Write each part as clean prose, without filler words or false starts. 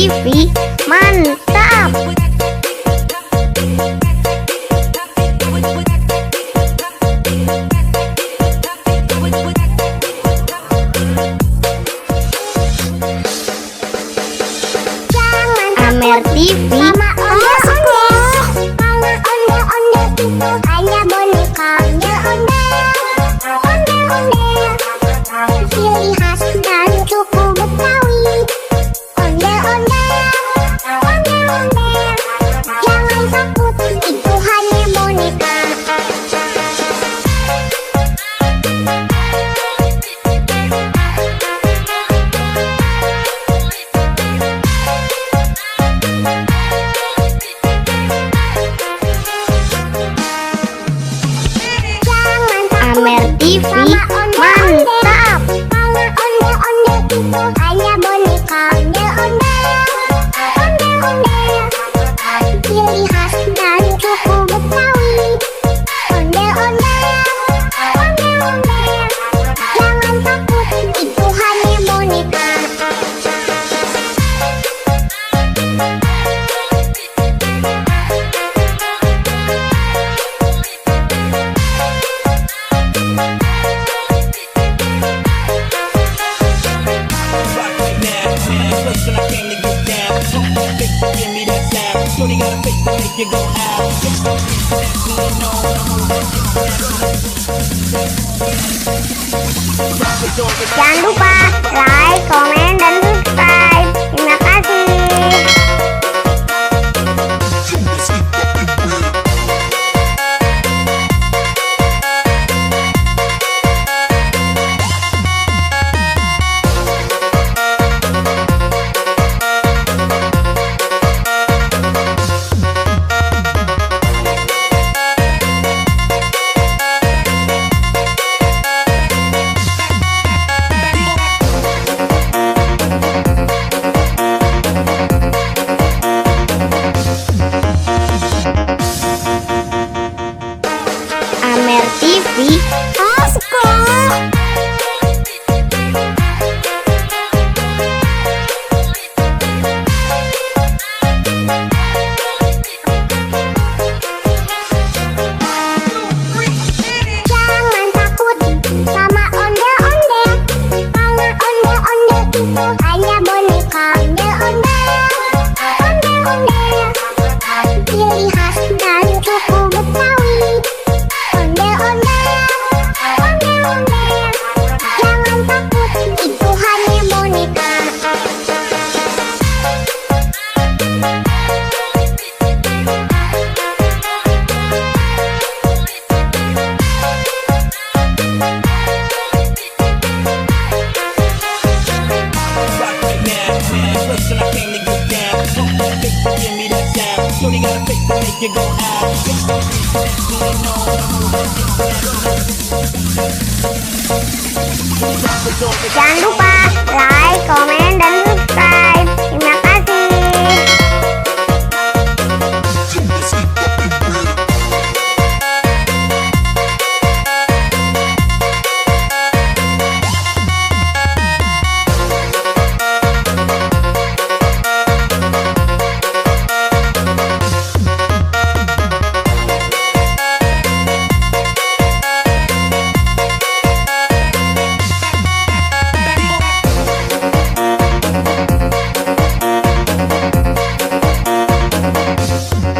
TV, mantap. Amer TV, hanya boneka ondel-ondel, ciri khas dan suku Betawi. Ondel-ondel, jangan takut, itu hanya boneka. Amer TV, mantap. Ondel-ondel itu hanya boneka ondel-ondel, ciri khas dan suku Betawi. Ondel-ondel, jangan takut, itu hanya boneka. Jangan lupa like, komen, dan subscribe. Terima kasih. Amer TV, Jangan takut sama ondel-ondel, karena ondel-ondel itu hanya boneka ondel-ondel, ciri khas dan suku Betawi. Ondel-ondel, jangan takut, itu hanya boneka. jangan lupa like, komen, dan subscribe. Terima kasih.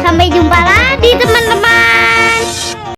Sampai jumpa lagi, teman.